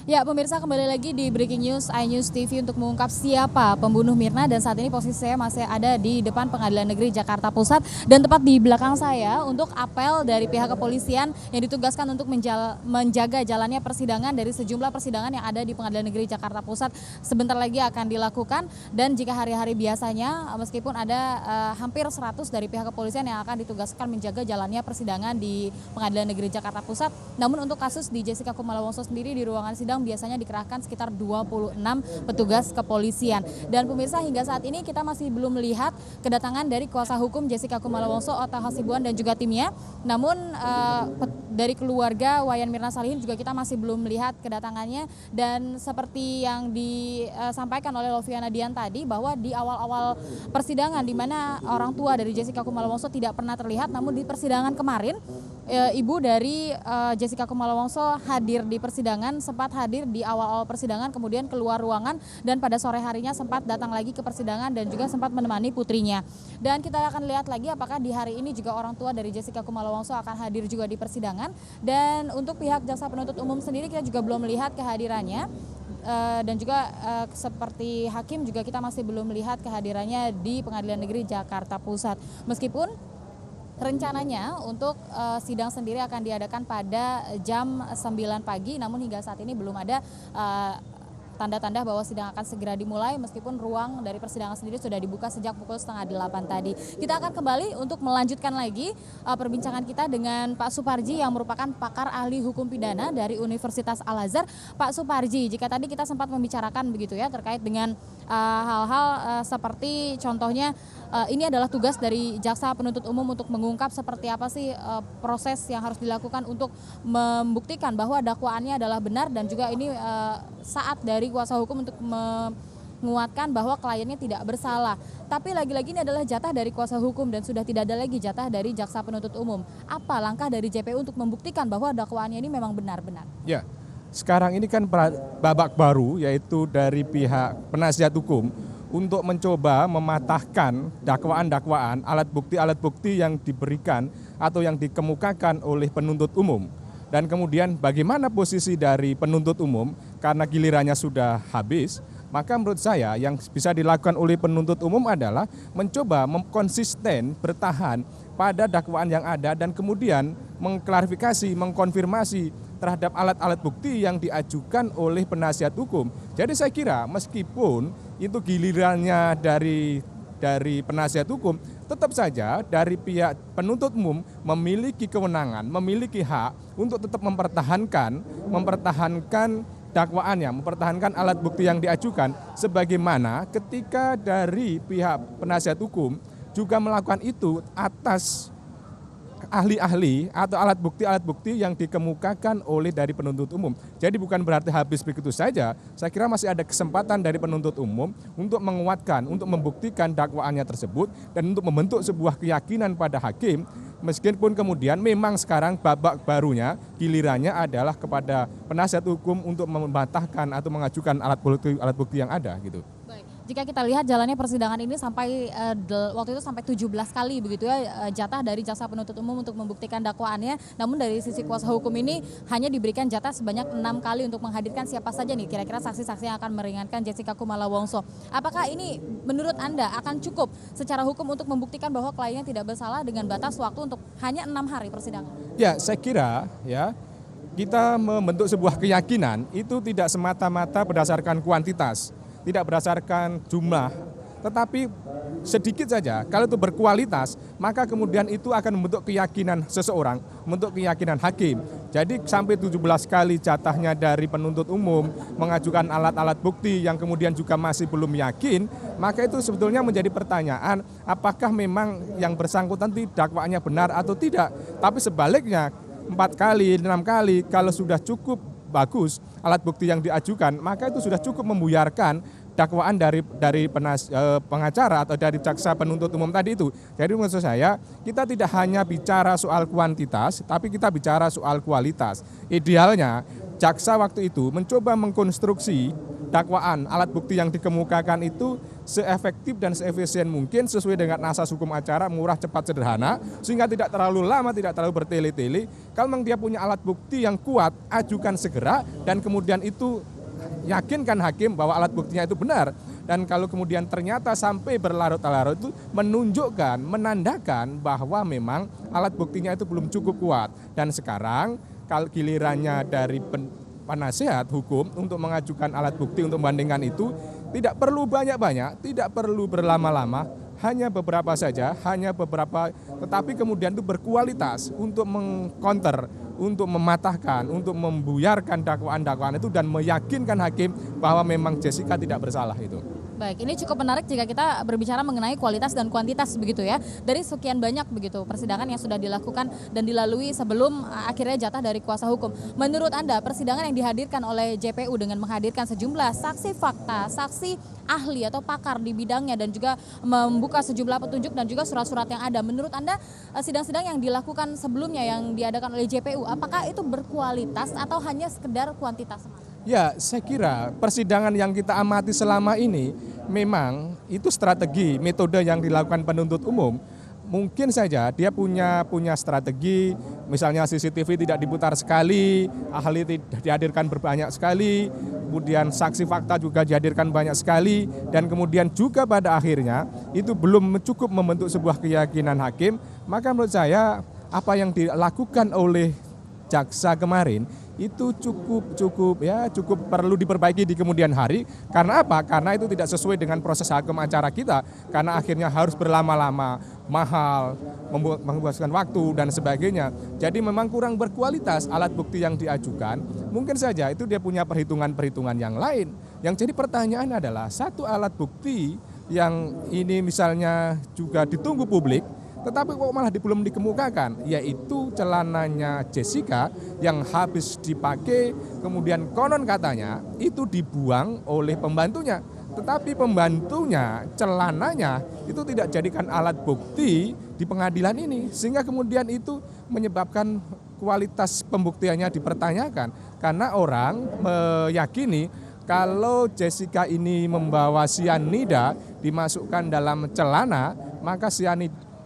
Ya, pemirsa kembali lagi di Breaking News iNews TV untuk mengungkap siapa pembunuh Mirna dan saat ini posisi saya masih ada di depan Pengadilan Negeri Jakarta Pusat dan tepat di belakang saya untuk apel dari pihak kepolisian yang ditugaskan untuk menjaga jalannya persidangan dari sejumlah persidangan yang ada di Pengadilan Negeri Jakarta Pusat sebentar lagi akan dilakukan dan jika hari-hari biasanya meskipun ada hampir 100 dari pihak kepolisian yang akan ditugaskan menjaga jalannya persidangan di Pengadilan Negeri Jakarta Pusat, namun untuk kasus di Jessica Kumala Wongso sendiri di ruangan sidang biasanya dikerahkan sekitar 26 petugas kepolisian. Dan pemirsa hingga saat ini kita masih belum melihat kedatangan dari kuasa hukum Jessica Kumala Wongso, Oto Hasibuan dan juga timnya. Namun dari keluarga Wayan Mirna Salihin juga kita masih belum melihat kedatangannya dan seperti yang disampaikan oleh Loviana Dian tadi bahwa di awal-awal persidangan di mana orang tua dari Jessica Kumala Wongso tidak pernah terlihat, namun di persidangan kemarin ibu dari Jessica Kumala Wongso hadir di persidangan, sempat hadir di awal-awal persidangan, kemudian keluar ruangan dan pada sore harinya sempat datang lagi ke persidangan dan juga sempat menemani putrinya. Dan kita akan lihat lagi apakah di hari ini juga orang tua dari Jessica Kumala Wongso akan hadir juga di persidangan. Dan untuk pihak jaksa penuntut umum sendiri kita juga belum melihat kehadirannya. Dan juga seperti hakim juga kita masih belum melihat kehadirannya di Pengadilan Negeri Jakarta Pusat. Meskipun rencananya untuk sidang sendiri akan diadakan pada jam 9 pagi, namun hingga saat ini belum ada tanda-tanda bahwa sidang akan segera dimulai meskipun ruang dari persidangan sendiri sudah dibuka sejak pukul 7:30 tadi. Kita akan kembali untuk melanjutkan lagi perbincangan kita dengan Pak Suparji yang merupakan pakar ahli hukum pidana dari Universitas Al-Azhar. Pak Suparji, jika tadi kita sempat membicarakan begitu ya terkait dengan hal-hal seperti contohnya ini adalah tugas dari jaksa penuntut umum untuk mengungkap seperti apa sih proses yang harus dilakukan untuk membuktikan bahwa dakwaannya adalah benar dan juga ini saat dari kuasa hukum untuk menguatkan bahwa kliennya tidak bersalah. Tapi lagi-lagi ini adalah jatah dari kuasa hukum dan sudah tidak ada lagi jatah dari jaksa penuntut umum. Apa langkah dari JPU untuk membuktikan bahwa dakwaannya ini memang benar-benar? Ya, sekarang ini kan babak baru yaitu dari pihak penasihat hukum untuk mencoba mematahkan dakwaan-dakwaan, alat bukti yang diberikan atau yang dikemukakan oleh penuntut umum. Dan kemudian bagaimana posisi dari penuntut umum karena gilirannya sudah habis, maka menurut saya yang bisa dilakukan oleh penuntut umum adalah mencoba konsisten bertahan pada dakwaan yang ada dan kemudian mengklarifikasi, mengkonfirmasi terhadap alat-alat bukti yang diajukan oleh penasihat hukum. Jadi saya kira meskipun itu gilirannya dari penasihat hukum, tetap saja dari pihak penuntut umum memiliki kewenangan, memiliki hak untuk tetap mempertahankan dakwaannya, mempertahankan alat bukti yang diajukan, sebagaimana ketika dari pihak penasihat hukum juga melakukan itu atas ahli-ahli atau alat bukti yang dikemukakan oleh dari penuntut umum. Jadi bukan berarti habis begitu saja, saya kira masih ada kesempatan dari penuntut umum untuk menguatkan, untuk membuktikan dakwaannya tersebut dan untuk membentuk sebuah keyakinan pada hakim, meskipun kemudian memang sekarang babak barunya gilirannya adalah kepada penasihat hukum untuk membantahkan atau mengajukan alat bukti yang ada gitu. Jika kita lihat jalannya persidangan ini sampai waktu itu sampai 17 kali begitu ya jatah dari jaksa penuntut umum untuk membuktikan dakwaannya, namun dari sisi kuasa hukum ini hanya diberikan jatah sebanyak 6 kali untuk menghadirkan siapa saja nih kira-kira saksi-saksi yang akan meringankan Jessica Kumala Wongso. Apakah ini menurut Anda akan cukup secara hukum untuk membuktikan bahwa kliennya tidak bersalah dengan batas waktu untuk hanya 6 hari persidangan? Ya, saya kira ya kita membentuk sebuah keyakinan itu tidak semata-mata berdasarkan kuantitas, tidak berdasarkan jumlah, tetapi sedikit saja. Kalau itu berkualitas, maka kemudian itu akan membentuk keyakinan seseorang, membentuk keyakinan hakim. Jadi sampai 17 kali jatahnya dari penuntut umum mengajukan alat-alat bukti yang kemudian juga masih belum yakin, maka itu sebetulnya menjadi pertanyaan apakah memang yang bersangkutan dakwaannya benar atau tidak. Tapi sebaliknya 4 kali, 6 kali kalau sudah cukup bagus alat bukti yang diajukan, maka itu sudah cukup membuyarkan dakwaan dari pengacara atau dari jaksa penuntut umum tadi itu. Jadi maksud saya kita tidak hanya bicara soal kuantitas, tapi kita bicara soal kualitas. Idealnya jaksa waktu itu mencoba mengkonstruksi dakwaan, alat bukti yang dikemukakan itu seefektif dan seefisien mungkin sesuai dengan asas hukum acara, murah, cepat, sederhana, sehingga tidak terlalu lama, tidak terlalu bertele-tele. Kalau memang dia punya alat bukti yang kuat, ajukan segera, dan kemudian itu yakinkan hakim bahwa alat buktinya itu benar. Dan kalau kemudian ternyata sampai berlarut-larut itu menunjukkan, menandakan bahwa memang alat buktinya itu belum cukup kuat. Dan sekarang kalau gilirannya dari penasehat hukum untuk mengajukan alat bukti untuk membandingkan itu tidak perlu banyak-banyak, tidak perlu berlama-lama, hanya beberapa saja, hanya beberapa, tetapi kemudian itu berkualitas untuk mengcounter, untuk mematahkan, untuk membuyarkan dakwaan-dakwaan itu dan meyakinkan hakim bahwa memang Jessica tidak bersalah itu. Baik, ini cukup menarik jika kita berbicara mengenai kualitas dan kuantitas begitu ya. Dari sekian banyak begitu persidangan yang sudah dilakukan dan dilalui sebelum akhirnya jatah dari kuasa hukum. Menurut Anda, persidangan yang dihadirkan oleh JPU dengan menghadirkan sejumlah saksi fakta, saksi ahli atau pakar di bidangnya dan juga membuka sejumlah petunjuk dan juga surat-surat yang ada. Menurut Anda, sidang-sidang yang dilakukan sebelumnya yang diadakan oleh JPU, apakah itu berkualitas atau hanya sekedar kuantitas? Ya, saya kira persidangan yang kita amati selama ini memang itu strategi, metode yang dilakukan penuntut umum. Mungkin saja dia punya strategi, misalnya CCTV tidak diputar sekali, ahli dihadirkan berbanyak sekali, kemudian saksi fakta juga dihadirkan banyak sekali, dan kemudian juga pada akhirnya itu belum cukup membentuk sebuah keyakinan hakim. Maka menurut saya apa yang dilakukan oleh jaksa kemarin itu cukup perlu diperbaiki di kemudian hari. Karena apa? Karena itu tidak sesuai dengan proses hukum acara kita. Karena akhirnya harus berlama-lama, mahal, membutuhkan waktu dan sebagainya. Jadi memang kurang berkualitas alat bukti yang diajukan. Mungkin saja itu dia punya perhitungan-perhitungan yang lain. Yang jadi pertanyaan adalah satu alat bukti yang ini misalnya juga ditunggu publik, tetapi kok malah belum dikemukakan, yaitu celananya Jessica yang habis dipakai, kemudian konon katanya itu dibuang oleh pembantunya. Tetapi pembantunya, celananya itu tidak jadikan alat bukti di pengadilan ini. Sehingga kemudian itu menyebabkan kualitas pembuktiannya dipertanyakan. Karena orang meyakini kalau Jessica ini membawa sianida dimasukkan dalam celana,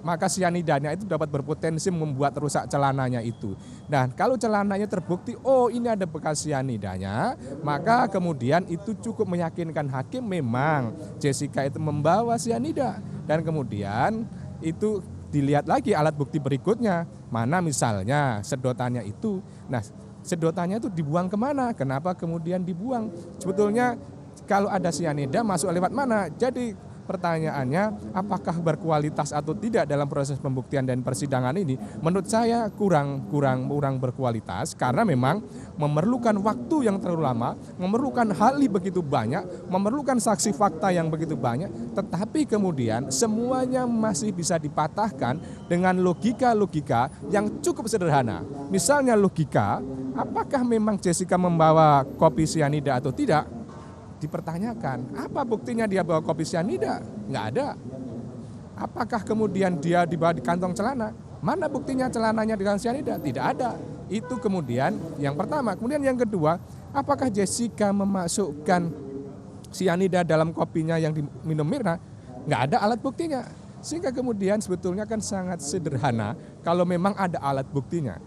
maka sianidanya itu dapat berpotensi membuat rusak celananya itu. Dan kalau celananya terbukti, oh ini ada bekas sianidanya, maka kemudian itu cukup meyakinkan hakim memang Jessica itu membawa sianida. Dan kemudian itu dilihat lagi alat bukti berikutnya, mana misalnya sedotannya itu. Nah, sedotannya itu dibuang kemana? Kenapa kemudian dibuang? Sebetulnya kalau ada sianida masuk lewat mana? Jadi pertanyaannya apakah berkualitas atau tidak dalam proses pembuktian dan persidangan ini, menurut saya kurang berkualitas karena memang memerlukan waktu yang terlalu lama, memerlukan ahli begitu banyak, memerlukan saksi fakta yang begitu banyak, tetapi kemudian semuanya masih bisa dipatahkan dengan logika-logika yang cukup sederhana. Misalnya logika, apakah memang Jessica membawa kopi sianida atau tidak? Dipertanyakan, apa buktinya dia bawa kopi sianida? Nggak ada. Apakah kemudian dia dibawa di kantong celana? Mana buktinya celananya dengan sianida? Tidak ada. Itu kemudian yang pertama. Kemudian yang kedua, apakah Jessica memasukkan sianida dalam kopinya yang diminum Mirna? Nggak ada alat buktinya. Sehingga kemudian sebetulnya kan sangat sederhana kalau memang ada alat buktinya.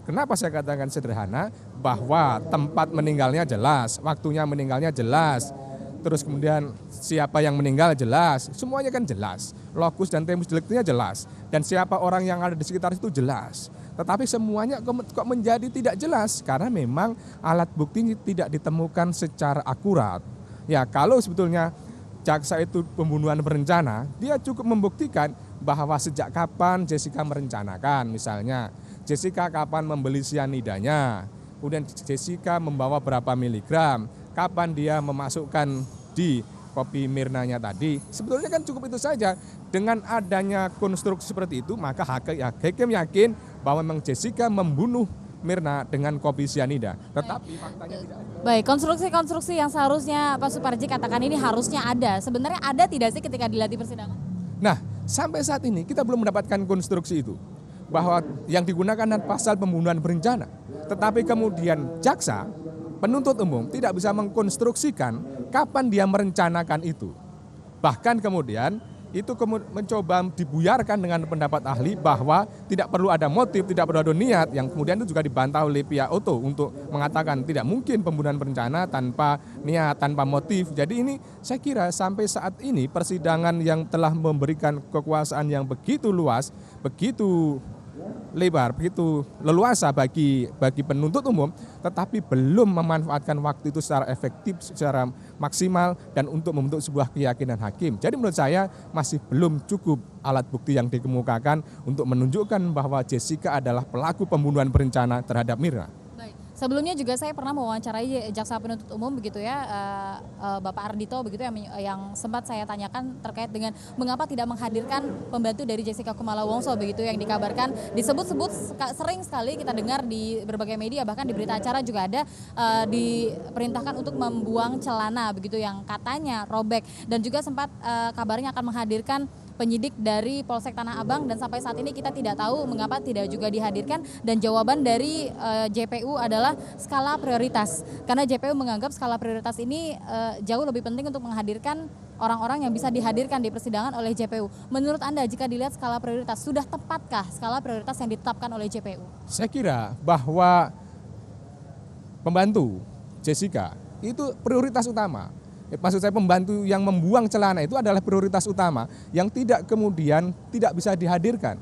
Kenapa saya katakan sederhana? Bahwa tempat meninggalnya jelas, waktunya meninggalnya jelas, terus kemudian siapa yang meninggal jelas, semuanya kan jelas. Lokus dan tempus delictinya jelas, dan siapa orang yang ada di sekitar itu jelas. Tetapi semuanya kok menjadi tidak jelas karena memang alat bukti tidak ditemukan secara akurat. Ya, kalau sebetulnya jaksa itu pembunuhan berencana, dia cukup membuktikan bahwa sejak kapan Jessica merencanakan, misalnya Jessica kapan membeli sianidanya, kemudian Jessica membawa berapa miligram, kapan dia memasukkan di kopi Mirnanya tadi. Sebetulnya kan cukup itu saja. Dengan adanya konstruksi seperti itu, maka hakim yakin bahwa memang Jessica membunuh Mirna dengan kopi sianida. Tetapi faktanya tidak ada. Baik, konstruksi-konstruksi yang seharusnya Pak Suparji katakan ini harusnya ada. Sebenarnya ada tidak sih ketika dilihat di persidangan? Nah, sampai saat ini kita belum mendapatkan konstruksi itu. Bahwa yang digunakan adalah pasal pembunuhan berencana. Tetapi kemudian jaksa, penuntut umum tidak bisa mengkonstruksikan Kapan dia merencanakan itu? Bahkan kemudian itu mencoba dibuyarkan dengan pendapat ahli bahwa tidak perlu ada motif, tidak perlu ada niat, yang kemudian itu juga dibantah oleh pihak Otto untuk mengatakan tidak mungkin pembunuhan berencana tanpa niat, tanpa motif. Jadi ini saya kira sampai saat ini persidangan yang telah memberikan kekuasaan yang begitu luas, begitu lebar, begitu leluasa bagi penuntut umum, tetapi belum memanfaatkan waktu itu secara efektif, secara maksimal dan untuk membentuk sebuah keyakinan hakim. Jadi menurut saya masih belum cukup alat bukti yang dikemukakan untuk menunjukkan bahwa Jessica adalah pelaku pembunuhan berencana terhadap Mirna. Sebelumnya juga saya pernah mewawancarai jaksa penuntut umum begitu ya, Bapak Ardhito begitu yang sempat saya tanyakan terkait dengan mengapa tidak menghadirkan pembantu dari Jessica Kumala Wongso begitu yang dikabarkan disebut-sebut sering sekali kita dengar di berbagai media, bahkan di berita acara juga ada diperintahkan untuk membuang celana begitu yang katanya robek, dan juga sempat kabarnya akan menghadirkan penyidik dari Polsek Tanah Abang, dan sampai saat ini kita tidak tahu mengapa tidak juga dihadirkan, dan jawaban dari JPU adalah skala prioritas, karena JPU menganggap skala prioritas ini jauh lebih penting untuk menghadirkan orang-orang yang bisa dihadirkan di persidangan oleh JPU. Menurut Anda jika dilihat skala prioritas, sudah tepatkah skala prioritas yang ditetapkan oleh JPU? Saya kira bahwa pembantu Jessica itu prioritas utama. Maksud saya pembantu yang membuang celana itu adalah prioritas utama yang tidak kemudian tidak bisa dihadirkan.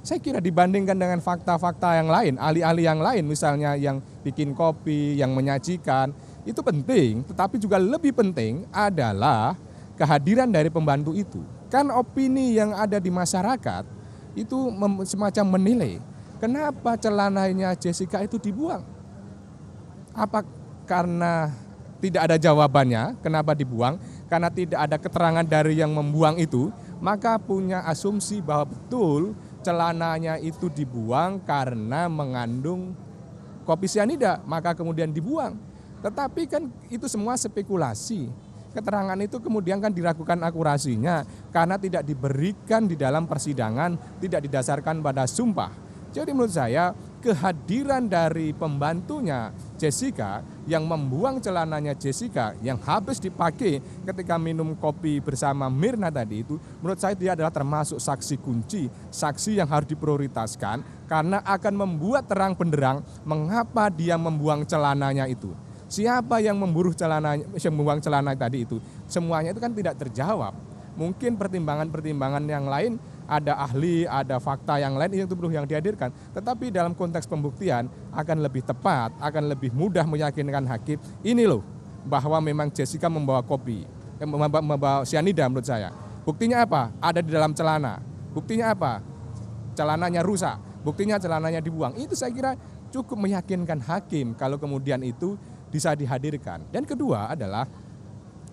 Saya kira dibandingkan dengan fakta-fakta yang lain, ahli-ahli yang lain misalnya yang bikin kopi, yang menyajikan, itu penting, tetapi juga lebih penting adalah kehadiran dari pembantu itu. Kan opini yang ada di masyarakat itu semacam menilai, kenapa celananya Jessica itu dibuang? Apa karena tidak ada jawabannya kenapa dibuang, karena tidak ada keterangan dari yang membuang itu, maka punya asumsi bahwa betul celananya itu dibuang karena mengandung kopi sianida, maka kemudian dibuang. Tetapi kan itu semua spekulasi. Keterangan itu kemudian kan diragukan akurasinya karena tidak diberikan di dalam persidangan, tidak didasarkan pada sumpah. Jadi menurut saya kehadiran dari pembantunya Jessica yang membuang celananya Jessica yang habis dipakai ketika minum kopi bersama Mirna tadi itu, menurut saya dia adalah termasuk saksi kunci, saksi yang harus diprioritaskan karena akan membuat terang benderang mengapa dia membuang celananya itu. Siapa yang membuang celana tadi itu, semuanya itu kan tidak terjawab. Mungkin pertimbangan-pertimbangan yang lain, ada ahli, ada fakta yang lain itu perlu yang dihadirkan. Tetapi dalam konteks pembuktian akan lebih tepat, akan lebih mudah meyakinkan hakim. Ini loh bahwa memang Jessica membawa kopi, membawa sianida menurut saya. Buktinya apa? Ada di dalam celana. Buktinya apa? Celananya rusak. Buktinya celananya dibuang. Itu saya kira cukup meyakinkan hakim kalau kemudian itu bisa dihadirkan. Dan kedua adalah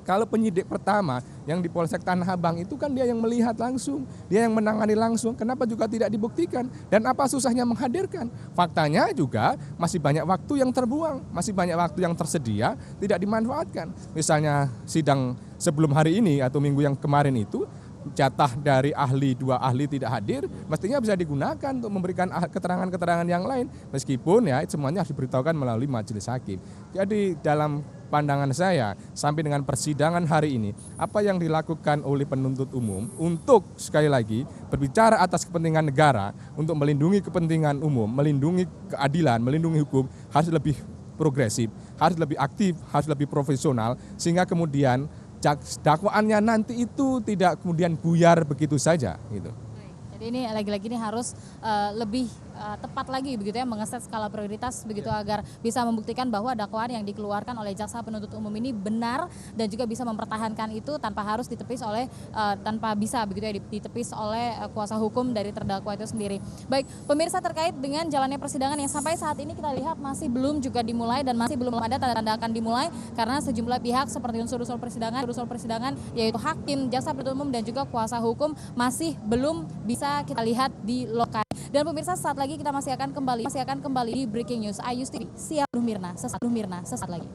kalau penyidik pertama yang di Polsek Tanah Abang itu kan dia yang melihat langsung, dia yang menangani langsung, kenapa juga tidak dibuktikan? Dan apa susahnya menghadirkan? Faktanya juga masih banyak waktu yang terbuang, masih banyak waktu yang tersedia, tidak dimanfaatkan. Misalnya sidang sebelum hari ini atau minggu yang kemarin itu, jatah dari dua ahli tidak hadir, mestinya bisa digunakan untuk memberikan keterangan-keterangan yang lain. Meskipun ya semuanya harus diberitahukan melalui majelis hakim. Jadi dalam pandangan saya sampai dengan persidangan hari ini, apa yang dilakukan oleh penuntut umum untuk sekali lagi berbicara atas kepentingan negara, untuk melindungi kepentingan umum, melindungi keadilan, melindungi hukum, harus lebih progresif, harus lebih aktif, harus lebih profesional, sehingga kemudian dakwaannya nanti itu tidak kemudian buyar begitu saja gitu. Jadi ini lagi-lagi ini harus lebih tepat lagi begitu ya, mengeset skala prioritas begitu agar bisa membuktikan bahwa dakwaan yang dikeluarkan oleh jaksa penuntut umum ini benar dan juga bisa mempertahankan itu tanpa harus ditepis oleh tanpa bisa begitu ya ditepis oleh kuasa hukum dari terdakwa itu sendiri. Baik, pemirsa, terkait dengan jalannya persidangan yang sampai saat ini kita lihat masih belum juga dimulai dan masih belum ada tanda-tanda akan dimulai karena sejumlah pihak seperti unsur-unsur persidangan yaitu hakim, jaksa penuntut umum dan juga kuasa hukum masih belum bisa kita lihat di lokasi. Dan pemirsa, saat lagi kita masih akan kembali di Breaking News Ayus TV. Siap Mirna, sesaat lagi.